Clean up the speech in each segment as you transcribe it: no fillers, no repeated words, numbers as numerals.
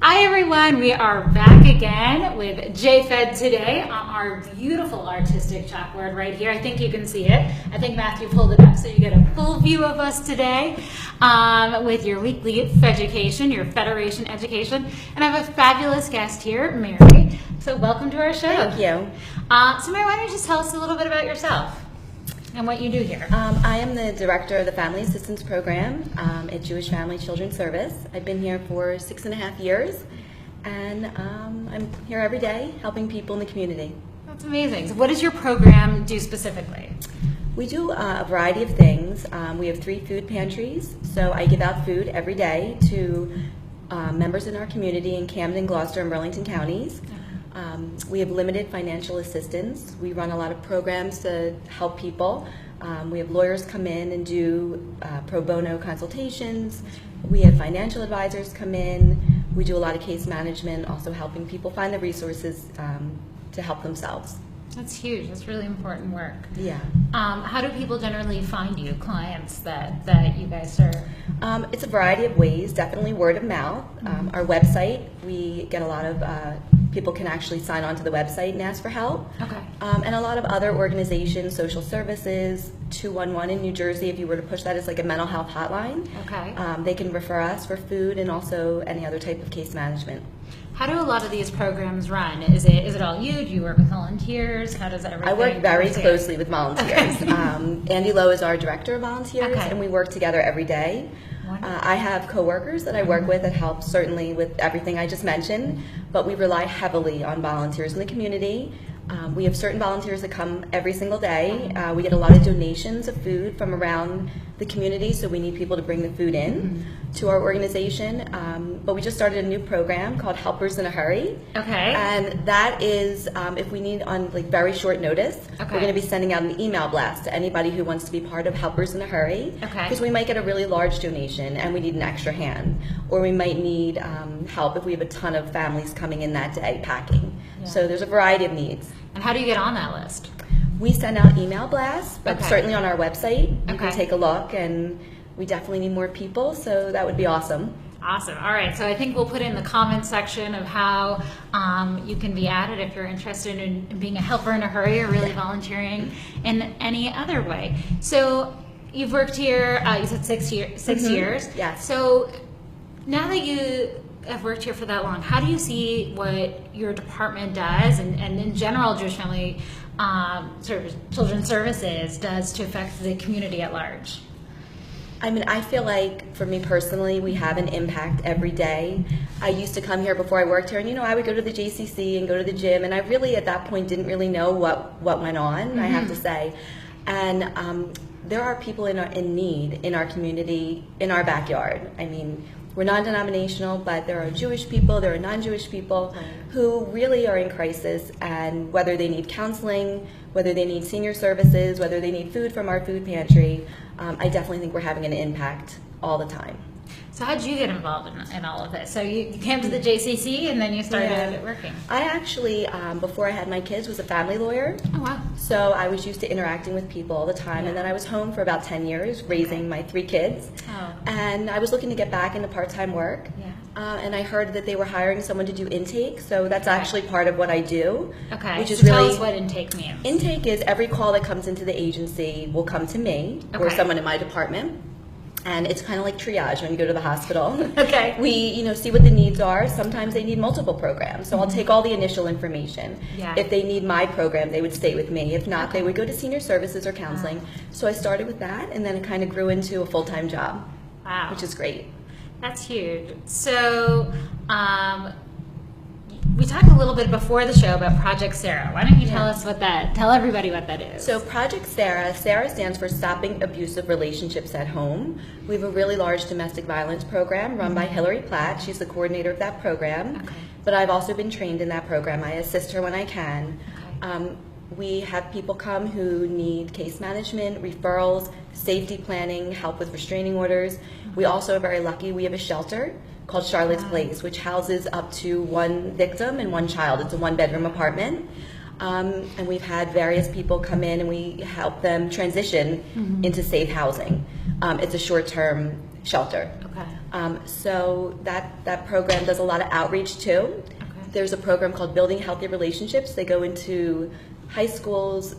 Hi everyone, we are back again with JFed today on our beautiful artistic chalkboard right here. I think you can see it. I think Matthew pulled it up so you get a full view of us today with your weekly education, your Federation education. And I have a fabulous guest here, Meri. So welcome to our show. Thank you. So Meri, why don't you just tell us a little bit about yourself and what you do here? I am the director of the Family Assistance Program at Jewish Family Children's Service. I've been here for 6.5 years, and I'm here every day helping people in the community. That's amazing. So what does your program do specifically? We do a variety of things. We have 3 food pantries, so I give out food every day to members in our community in Camden, Gloucester, and Burlington counties. We have limited financial assistance. We run a lot of programs to help people. We have lawyers come in and do pro bono consultations. We have financial advisors come in. We do a lot of case management, also helping people find the resources to help themselves. That's huge. That's really important work. Yeah. How do people generally find you, clients that you guys serve? It's a variety of ways, definitely word of mouth. Our website, we get a lot of people can actually sign on to the website and ask for help. Okay. And a lot of other organizations, social services, 211 in New Jersey, if you were to push that as like a mental health hotline. Okay. They can refer us for food and also any other type of case management. How do a lot of these programs run? Is it all you? Do you work with volunteers? How does everything I work very work closely with volunteers. Okay. Andy Lowe is our director of volunteers, Okay. and we work together every day. I have coworkers that I work with that help certainly with everything I just mentioned, but we rely heavily on volunteers in the community. We have certain volunteers that come every single day. We get a lot of donations of food from around the community, so we need people to bring the food in to our organization. But we just started a new program called Helpers in a Hurry. Okay. And that is, if we need on like very short notice, Okay. we're going to be sending out an email blast to anybody who wants to be part of Helpers in a Hurry. Okay. Because we might get a really large donation and we need an extra hand. Or we might need help if we have a ton of families coming in that day packing. Yeah. So there's a variety of needs. And how do you get on that list? We send out email blasts, but Okay. certainly on our website, you Okay. can take a look, and we definitely need more people, so that would be awesome. Awesome. All right. So I think we'll put in the comment section of how you can be added if you're interested in being a helper in a hurry or really volunteering in any other way. So you've worked here, you said 6 years. Yes. So now that you have worked here for that long, how do you see what your department does and in general Jewish Family Children's Services does to affect the community at large? I mean, I feel like for me personally, we have an impact every day. I used to come here before I worked here, and I would go to the JCC and go to the gym, and I really at that point didn't really know what went on, I have to say. And there are people in need in our community, in our backyard. I mean, we're non-denominational, but there are Jewish people, there are non-Jewish people who really are in crisis, and whether they need counseling, whether they need senior services, whether they need food from our food pantry, I definitely think we're having an impact all the time. So how did you get involved in all of this? So you came to the JCC and then you started working. I actually, before I had my kids, was a family lawyer. Oh, wow. So I was used to interacting with people all the time. And then I was home for about 10 years raising my 3 kids. Oh. And I was looking to get back into part-time work. Yeah. And I heard that they were hiring someone to do intake. So that's actually part of what I do. Okay. Which is so really, tell us what intake means. Intake is every call that comes into the agency will come to me or someone in my department. And it's kind of like triage when you go to the hospital. Okay. We, see what the needs are. Sometimes they need multiple programs. So I'll take all the initial information. Yeah. If they need my program, they would stay with me. If not, they would go to senior services or counseling. So I started with that, and then it kind of grew into a full-time job. Wow. Which is great. That's huge. So we talked a little bit before the show about Project Sarah. Why don't you tell everybody what that is? So Project Sarah stands for Stopping Abusive Relationships at Home. We have a really large domestic violence program run by Hillary Platt. She's the coordinator of that program. Okay. But I've also been trained in that program. I assist her when I can. Okay. We have people come who need case management, referrals, safety planning, help with restraining orders. We also are very lucky. We have a shelter called Charlotte's Place, which houses up to 1 victim and 1 child. It's a 1-bedroom apartment. And we've had various people come in and we help them transition into safe housing. It's a short-term shelter. Okay. So that program does a lot of outreach too. Okay. There's a program called Building Healthy Relationships. They go into high schools,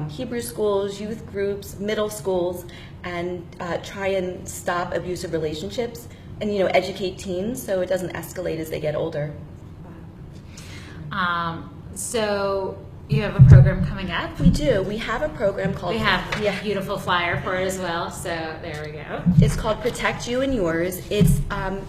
Hebrew schools, youth groups, middle schools, and try and stop abusive relationships and, educate teens so it doesn't escalate as they get older. So you have a program coming up? We do. We have a program called... We have a beautiful flyer for it as well, so there we go. It's called Protect You and Yours. It's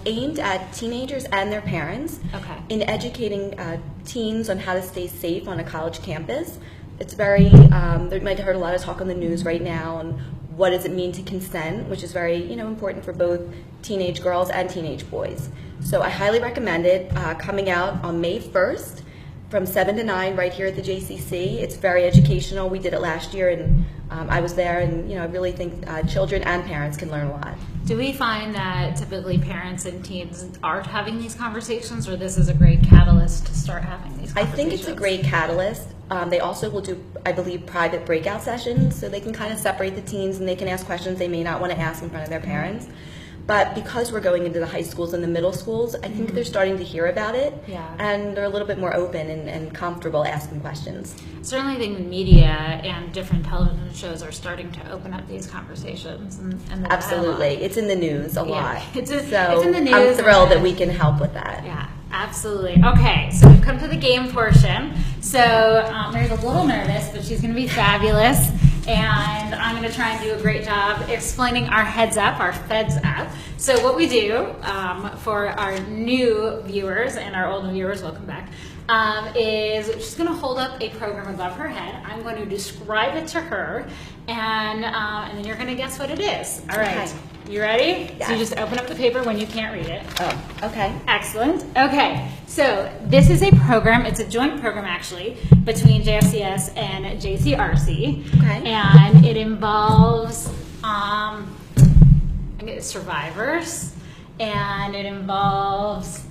aimed at teenagers and their parents in educating teens on how to stay safe on a college campus. It's very, they might have heard a lot of talk on the news right now on what does it mean to consent, which is very, important for both teenage girls and teenage boys. So I highly recommend it. Coming out on May 1st from 7 to 9 right here at the JCC. It's very educational. We did it last year, and I was there, and I really think children and parents can learn a lot. Do we find that typically parents and teens aren't having these conversations, or this is a great catalyst to start having these conversations? I think it's a great catalyst. They also will do, I believe, private breakout sessions, so they can kind of separate the teens and they can ask questions they may not want to ask in front of their parents. But because we're going into the high schools and the middle schools, I think they're starting to hear about it, and they're a little bit more open and comfortable asking questions. Certainly I think the media and different television shows are starting to open up these conversations. And the Absolutely. dialogue. It's in the news a lot. It's in the news. I'm thrilled that we can help with that. Yeah, absolutely. Okay, so we've come to the game portion. So Meri's a little nervous, but she's going to be fabulous. And I'm going to try and do a great job explaining our heads up, our feds up. So what we do for our new viewers and our old viewers, welcome back, is she's going to hold up a program above her head. I'm going to describe it to her, and then you're going to guess what it is. All right. Okay. You ready? Yes. So you just open up the paper when you can't read it. Oh, okay. Excellent. Okay, so this is a program, it's a joint program actually, between JFCS and JCRC. Okay. And it involves survivors, and it involves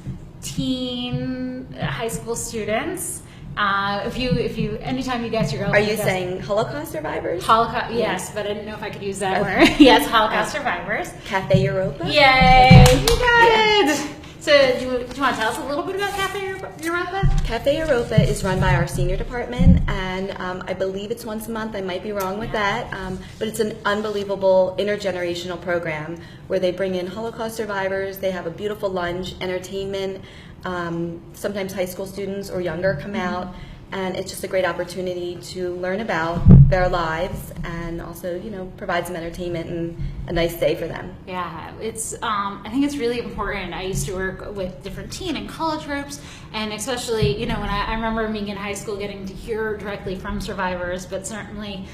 high school students. Anytime you guess, you're going. Are you saying Holocaust survivors? Holocaust, yes, but I didn't know if I could use that word. Yes, Holocaust survivors. Cafe Europa? Yay! Okay. You got it! So do you want to tell us a little bit about Cafe Europa? Cafe Europa is run by our senior department, and I believe it's once a month. I might be wrong with that, but it's an unbelievable intergenerational program where they bring in Holocaust survivors. They have a beautiful lunch, entertainment. Sometimes high school students or younger come out, and it's just a great opportunity to learn about their lives and also, provide some entertainment and a nice day for them. Yeah, I think it's really important. I used to work with different teen and college groups, and especially, when I remember being in high school getting to hear directly from survivors, but certainly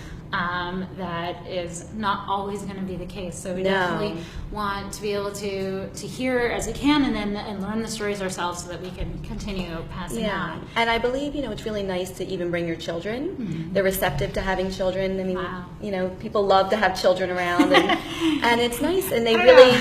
that is not always going to be the case. So we definitely want to be able to hear as we can and learn the stories ourselves so that we can continue passing on. And I believe, it's really nice to even bring your children. They're receptive to having children. I mean, people love to have children around, and it's nice. And they really,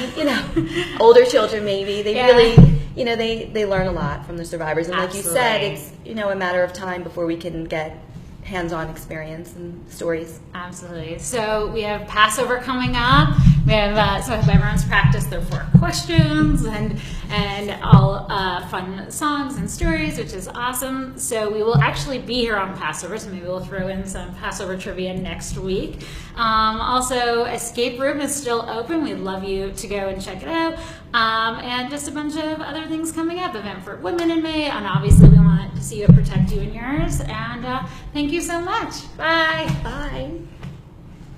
older children maybe, they really, they learn a lot from the survivors. And like you said, it's, a matter of time before we can get hands-on experience and stories. Absolutely. So we have Passover coming up. We have so I hope everyone's practiced their 4 questions and all fun songs and stories, which is awesome. So we will actually be here on Passover, so maybe we'll throw in some Passover trivia next week. Also, Escape Room is still open. We'd love you to go and check it out. And just a bunch of other things coming up. Event for women in May, and obviously we want to see you at Protect You and Yours. And thank you so much. Bye. Bye.